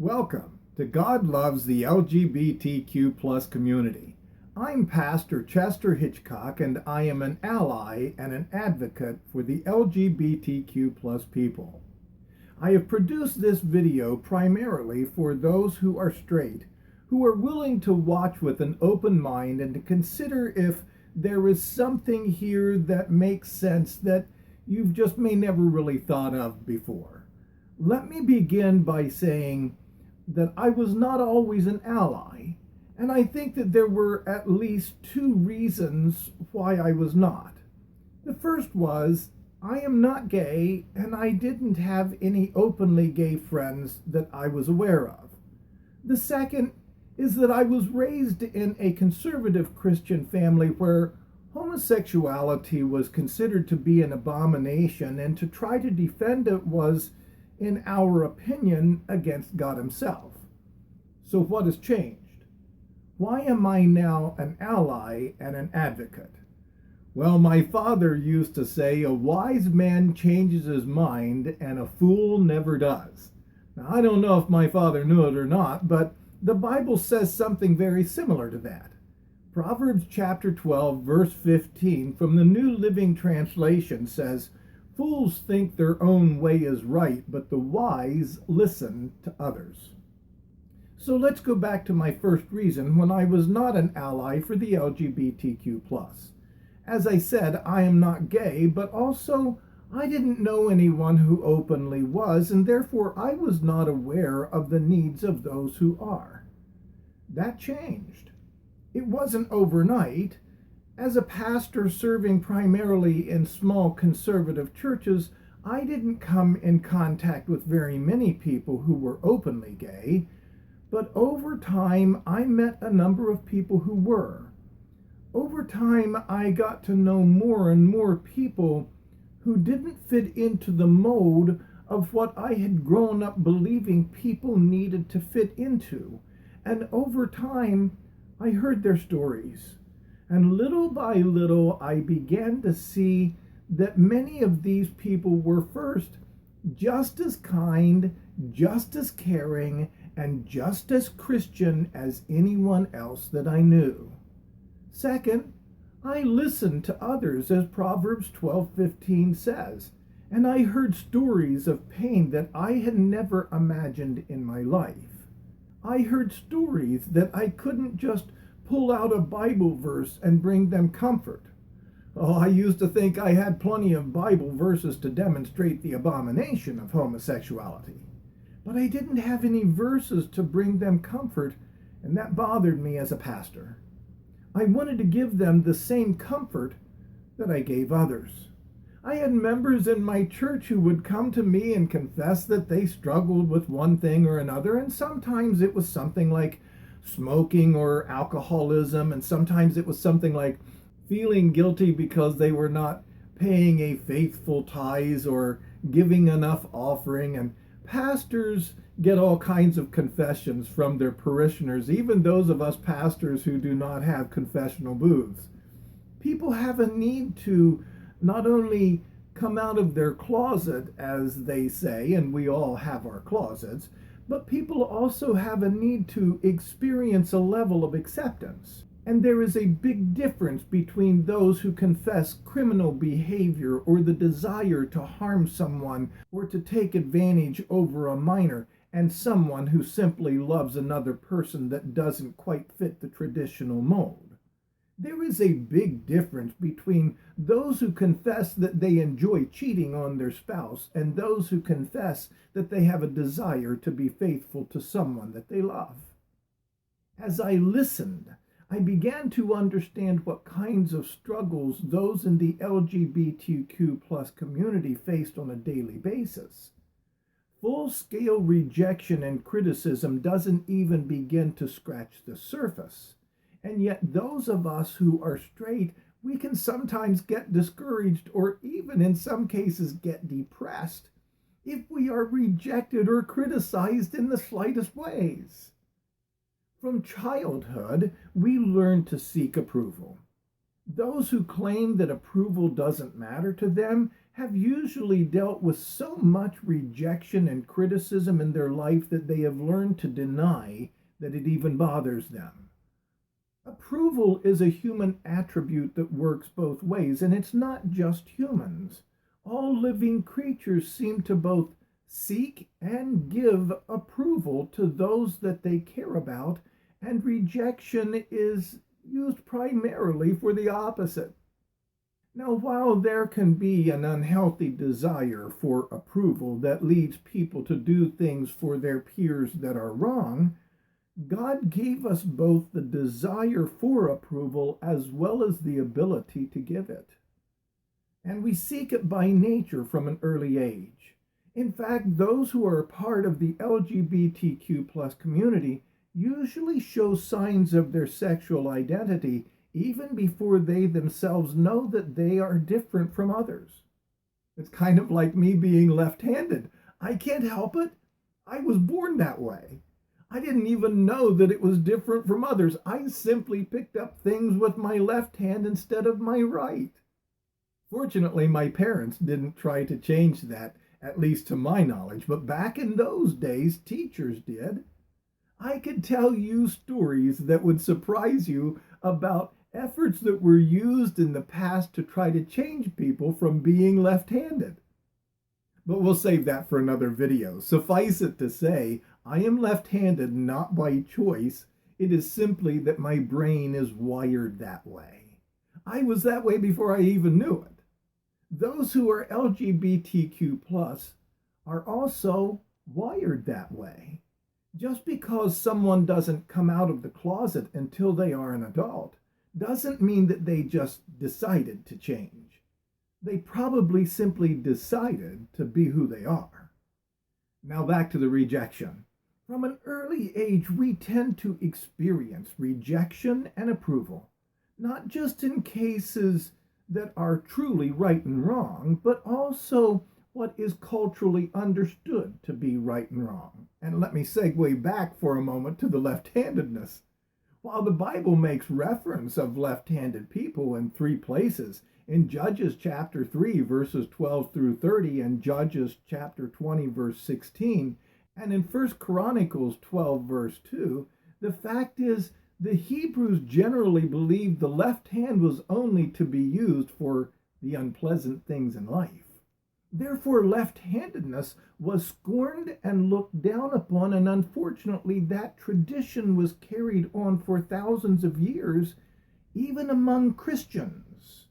Welcome to God Loves the LGBTQ plus community. I'm Pastor Chester Hitchcock, and I am an ally and an advocate for the LGBTQ plus people. I have produced this video primarily for those who are straight, who are willing to watch with an open mind and to consider if there is something here that makes sense that you've just may never really thought of before. Let me begin by saying that I was not always an ally, and I think that there were at least two reasons why I was not. The first was, I am not gay, and I didn't have any openly gay friends that I was aware of. The second is that I was raised in a conservative Christian family where homosexuality was considered to be an abomination, and to try to defend it was, in our opinion, against God himself. So what has changed? Why am I now an ally and an advocate? Well, my father used to say, a wise man changes his mind and a fool never does. Now, I don't know if my father knew it or not, but the Bible says something very similar to that. Proverbs chapter 12, verse 15 from the New Living Translation says, "Fools think their own way is right, but the wise listen to others." So let's go back to my first reason when I was not an ally for the LGBTQ+. As I said, I am not gay, but also I didn't know anyone who openly was, and therefore I was not aware of the needs of those who are. That changed. It wasn't overnight. As a pastor serving primarily in small conservative churches, I didn't come in contact with very many people who were openly gay, but over time I met a number of people who were. Over time I got to know more and more people who didn't fit into the mold of what I had grown up believing people needed to fit into. And over time I heard their stories. And little by little, I began to see that many of these people were first just as kind, just as caring, and just as Christian as anyone else that I knew. Second, I listened to others, as Proverbs 12:15 says, and I heard stories of pain that I had never imagined in my life. I heard stories that I couldn't just pull out a Bible verse and bring them comfort. Oh, I used to think I had plenty of Bible verses to demonstrate the abomination of homosexuality, but I didn't have any verses to bring them comfort, and that bothered me as a pastor. I wanted to give them the same comfort that I gave others. I had members in my church who would come to me and confess that they struggled with one thing or another, and sometimes it was something like smoking or alcoholism, and sometimes it was something like feeling guilty because they were not paying a faithful tithe or giving enough offering. And pastors get all kinds of confessions from their parishioners, even those of us pastors who do not have confessional booths. People have a need to not only come out of their closet, as they say, and we all have our closets, but people also have a need to experience a level of acceptance. And there is a big difference between those who confess criminal behavior or the desire to harm someone or to take advantage over a minor, and someone who simply loves another person that doesn't quite fit the traditional mold. There is a big difference between those who confess that they enjoy cheating on their spouse and those who confess that they have a desire to be faithful to someone that they love. As I listened, I began to understand what kinds of struggles those in the LGBTQ plus community faced on a daily basis. Full-scale rejection and criticism doesn't even begin to scratch the surface. And yet those of us who are straight, we can sometimes get discouraged or even in some cases get depressed if we are rejected or criticized in the slightest ways. From childhood, we learn to seek approval. Those who claim that approval doesn't matter to them have usually dealt with so much rejection and criticism in their life that they have learned to deny that it even bothers them. Approval is a human attribute that works both ways, and it's not just humans. All living creatures seem to both seek and give approval to those that they care about, and rejection is used primarily for the opposite. Now, while there can be an unhealthy desire for approval that leads people to do things for their peers that are wrong, God gave us both the desire for approval as well as the ability to give it. And we seek it by nature from an early age. In fact, those who are part of the LGBTQ plus community usually show signs of their sexual identity even before they themselves know that they are different from others. It's kind of like me being left-handed. I can't help it. I was born that way. I didn't even know that it was different from others. I simply picked up things with my left hand instead of my right. Fortunately, my parents didn't try to change that, at least to my knowledge, but back in those days, teachers did. I could tell you stories that would surprise you about efforts that were used in the past to try to change people from being left-handed. But we'll save that for another video. Suffice it to say, I am left-handed not by choice. It is simply that my brain is wired that way. I was that way before I even knew it. Those who are LGBTQ plus are also wired that way. Just because someone doesn't come out of the closet until they are an adult doesn't mean that they just decided to change. They probably simply decided to be who they are. Now back to the rejection. From an early age, we tend to experience rejection and approval, not just in cases that are truly right and wrong, but also what is culturally understood to be right and wrong. And let me segue back for a moment to the left-handedness. While the Bible makes reference of left-handed people in 3 places, in Judges chapter 3, verses 12 through 30, and Judges chapter 20, verse 16, and in 1 Chronicles 12, verse 2, the fact is the Hebrews generally believed the left hand was only to be used for the unpleasant things in life. Therefore, left-handedness was scorned and looked down upon, and unfortunately that tradition was carried on for thousands of years, even among Christians.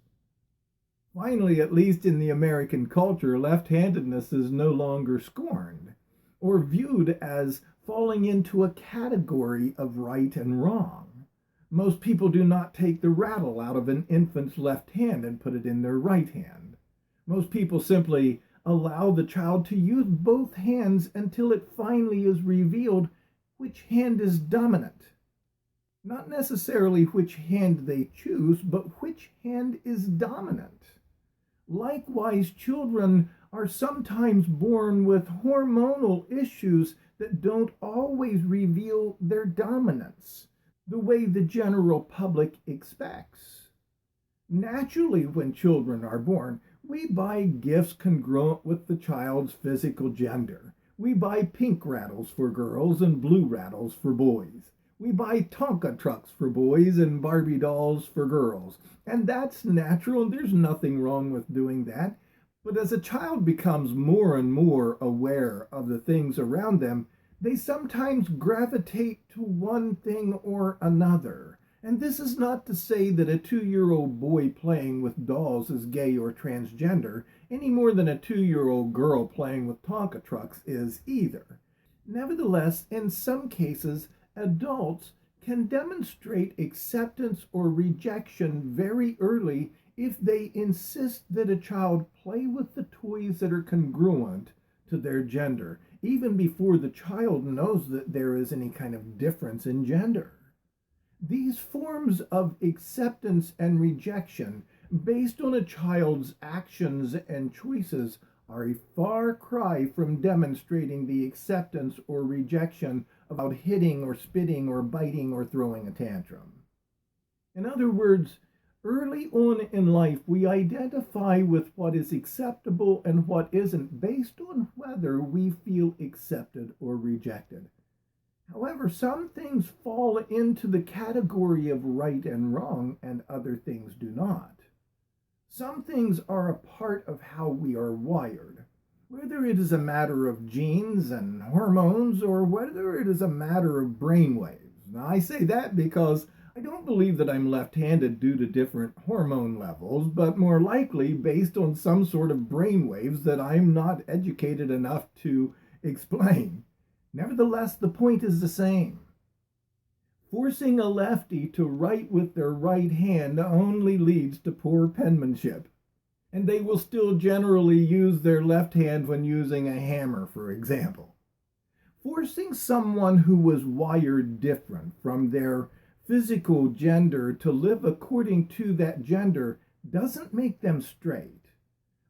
Finally, at least in the American culture, left-handedness is no longer scorned or viewed as falling into a category of right and wrong. Most people do not take the rattle out of an infant's left hand and put it in their right hand. Most people simply allow the child to use both hands until it finally is revealed which hand is dominant. Not necessarily which hand they choose, but which hand is dominant. Likewise, children are sometimes born with hormonal issues that don't always reveal their dominance the way the general public expects. Naturally, when children are born, we buy gifts congruent with the child's physical gender. We buy pink rattles for girls and blue rattles for boys. We buy Tonka trucks for boys and Barbie dolls for girls. And that's natural, and there's nothing wrong with doing that. But as a child becomes more and more aware of the things around them, they sometimes gravitate to one thing or another. And this is not to say that a 2-year-old boy playing with dolls is gay or transgender, any more than a 2-year-old girl playing with Tonka trucks is either. Nevertheless, in some cases, adults can demonstrate acceptance or rejection very early if they insist that a child play with the toys that are congruent to their gender, even before the child knows that there is any kind of difference in gender. These forms of acceptance and rejection based on a child's actions and choices are a far cry from demonstrating the acceptance or rejection about hitting or spitting or biting or throwing a tantrum. In other words, Early on in life, we identify with what is acceptable and what isn't based on whether we feel accepted or rejected. However, some things fall into the category of right and wrong, and other things do not. Some things are a part of how we are wired, whether it is a matter of genes and hormones or whether it is a matter of brain waves. Now, I say that because I don't believe that I'm left-handed due to different hormone levels, but more likely based on some sort of brain waves that I'm not educated enough to explain. Nevertheless, the point is the same. Forcing a lefty to write with their right hand only leads to poor penmanship, and they will still generally use their left hand when using a hammer, for example. Forcing someone who was wired different from their physical gender to live according to that gender doesn't make them straight,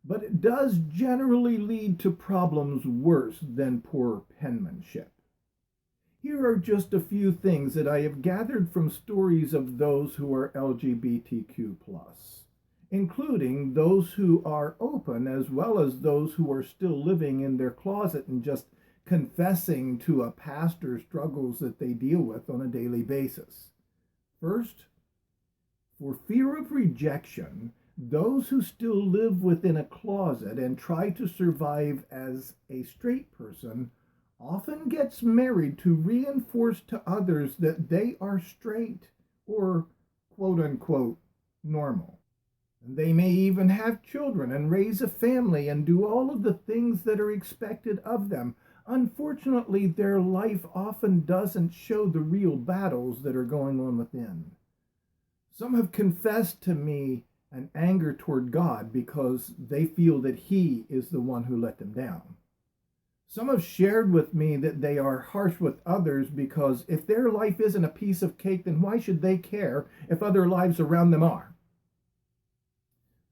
but it does generally lead to problems worse than poor penmanship. Here are just a few things that I have gathered from stories of those who are LGBTQ+, including those who are open as well as those who are still living in their closet and just confessing to a pastor struggles that they deal with on a daily basis. First, for fear of rejection, those who still live within a closet and try to survive as a straight person often gets married to reinforce to others that they are straight or quote unquote normal. They may even have children and raise a family and do all of the things that are expected of them. Unfortunately, their life often doesn't show the real battles that are going on within. Some have confessed to me an anger toward God because they feel that He is the one who let them down. Some have shared with me that they are harsh with others because if their life isn't a piece of cake, then why should they care if other lives around them are?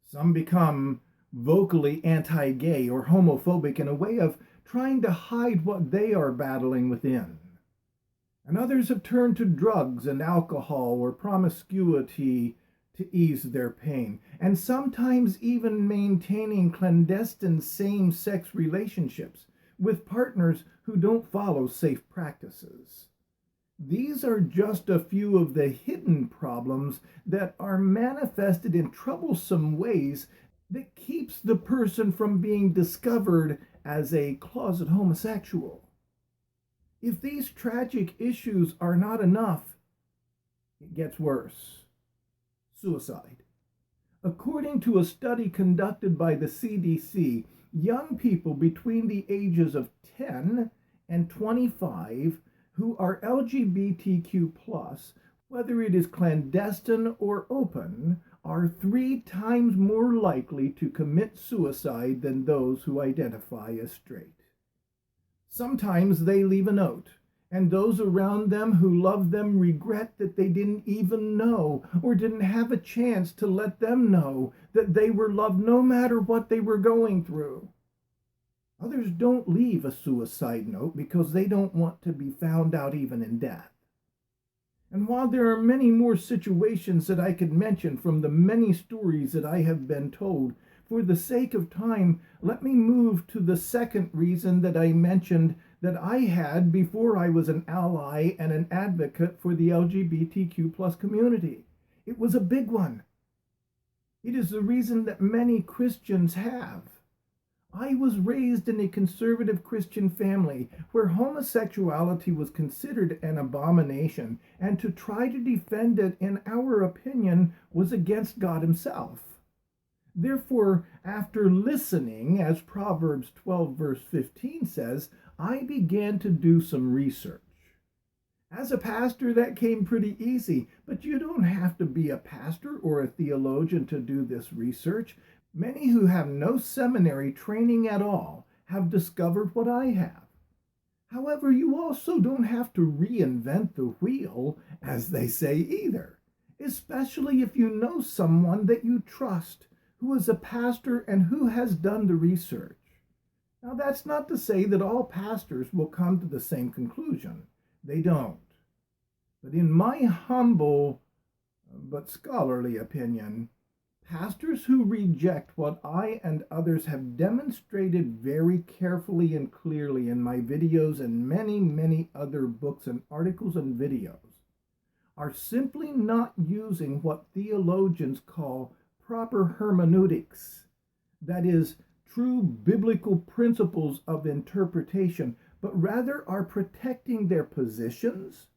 Some become vocally anti-gay or homophobic in a way of trying to hide what they are battling within. And others have turned to drugs and alcohol or promiscuity to ease their pain, and sometimes even maintaining clandestine same-sex relationships with partners who don't follow safe practices. These are just a few of the hidden problems that are manifested in troublesome ways that keeps the person from being discovered as a closet homosexual. If these tragic issues are not enough, it gets worse. Suicide. According to a study conducted by the CDC, young people between the ages of 10 and 25 who are LGBTQ+, whether it is clandestine or open, are 3 times more likely to commit suicide than those who identify as straight. Sometimes they leave a note, and those around them who love them regret that they didn't even know or didn't have a chance to let them know that they were loved no matter what they were going through. Others don't leave a suicide note because they don't want to be found out even in death. And while there are many more situations that I could mention from the many stories that I have been told, for the sake of time, let me move to the second reason that I mentioned that I had before I was an ally and an advocate for the LGBTQ+ community. It was a big one. It is the reason that many Christians have. I was raised in a conservative Christian family where homosexuality was considered an abomination, and to try to defend it, in our opinion, was against God Himself. Therefore, after listening, as Proverbs 12 verse 15 says, I began to do some research. As a pastor, that came pretty easy, but you don't have to be a pastor or a theologian to do this research. Many who have no seminary training at all have discovered what I have. However, you also don't have to reinvent the wheel, as they say either, especially if you know someone that you trust who is a pastor and who has done the research. Now, that's not to say that all pastors will come to the same conclusion. They don't. But in my humble but scholarly opinion. Pastors who reject what I and others have demonstrated very carefully and clearly in my videos and many, many other books and articles and videos are simply not using what theologians call proper hermeneutics, that is, true biblical principles of interpretation, but rather are protecting their positions,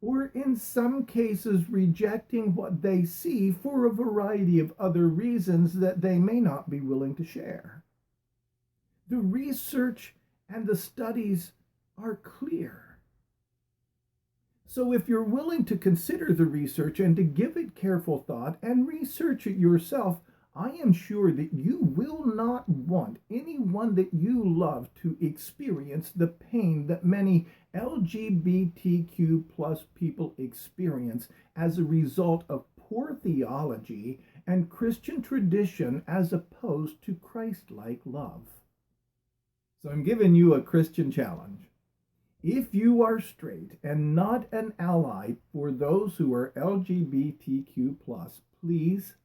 or in some cases rejecting what they see for a variety of other reasons that they may not be willing to share. The research and the studies are clear. So if you're willing to consider the research and to give it careful thought and research it yourself, I am sure that you will not want anyone that you love to experience the pain that many LGBTQ plus people experience as a result of poor theology and Christian tradition as opposed to Christ-like love. So I'm giving you a Christian challenge. If you are straight and not an ally for those who are LGBTQ plus, please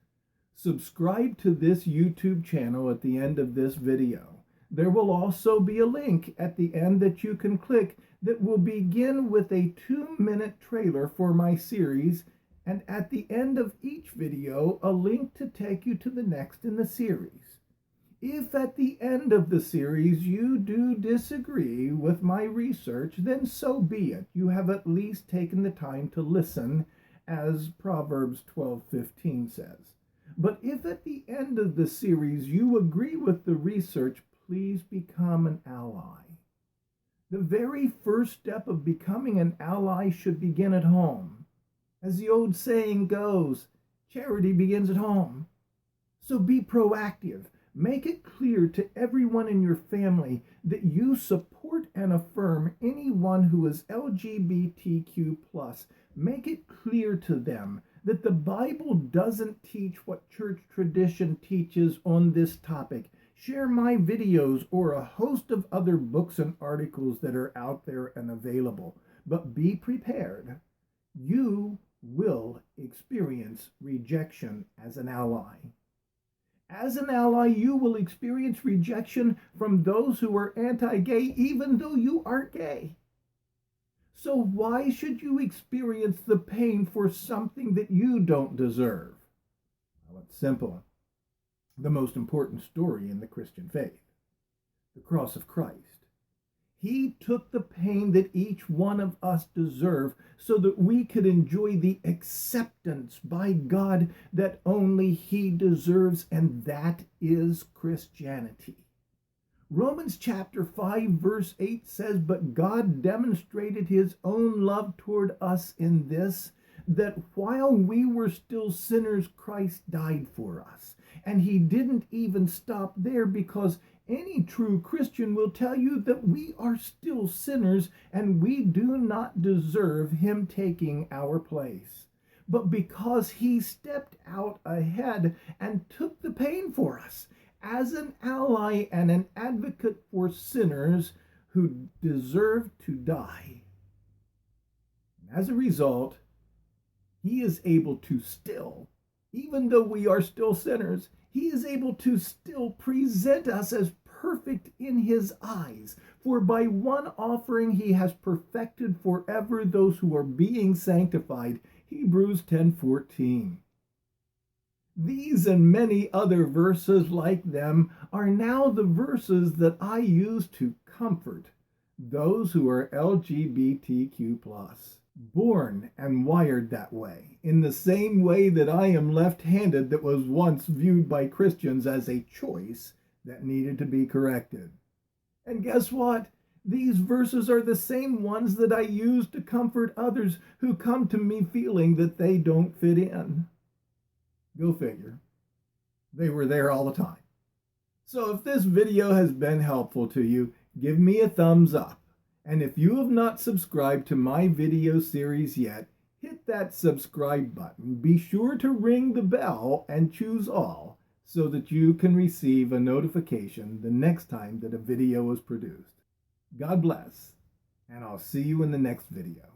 subscribe to this YouTube channel at the end of this video. There will also be a link at the end that you can click that will begin with a 2-minute trailer for my series, and at the end of each video, a link to take you to the next in the series. If at the end of the series you do disagree with my research, then so be it. You have at least taken the time to listen, as Proverbs 12:15 says. But if at the end of the series you agree with the research, please become an ally. The very first step of becoming an ally should begin at home. As the old saying goes, charity begins at home. So be proactive. Make it clear to everyone in your family that you support and affirm anyone who is LGBTQ+. Make it clear to them that the Bible doesn't teach what church tradition teaches on this topic. Share my videos or a host of other books and articles that are out there and available. But be prepared. You will experience rejection as an ally. As an ally, you will experience rejection from those who are anti-gay, even though you aren't gay. So why should you experience the pain for something that you don't deserve? Well, it's simple. The most important story in the Christian faith, the cross of Christ. He took the pain that each one of us deserve so that we could enjoy the acceptance by God that only He deserves, and that is Christianity. Romans chapter 5 verse 8 says, "But God demonstrated His own love toward us in this, that while we were still sinners, Christ died for us." And He didn't even stop there, because any true Christian will tell you that we are still sinners and we do not deserve Him taking our place. But because He stepped out ahead and took the pain for us as an ally and an advocate for sinners who deserve to die, as a result, He is able to still, even though we are still sinners, He is able to still present us as perfect in His eyes. For by one offering He has perfected forever those who are being sanctified. Hebrews 10:14. These and many other verses like them are now the verses that I use to comfort those who are LGBTQ+. Born and wired that way, in the same way that I am left-handed, that was once viewed by Christians as a choice that needed to be corrected. And guess what? These verses are the same ones that I use to comfort others who come to me feeling that they don't fit in. Go figure. They were there all the time. So if this video has been helpful to you, give me a thumbs up. And if you have not subscribed to my video series yet, hit that subscribe button. Be sure to ring the bell and choose all so that you can receive a notification the next time that a video is produced. God bless, and I'll see you in the next video.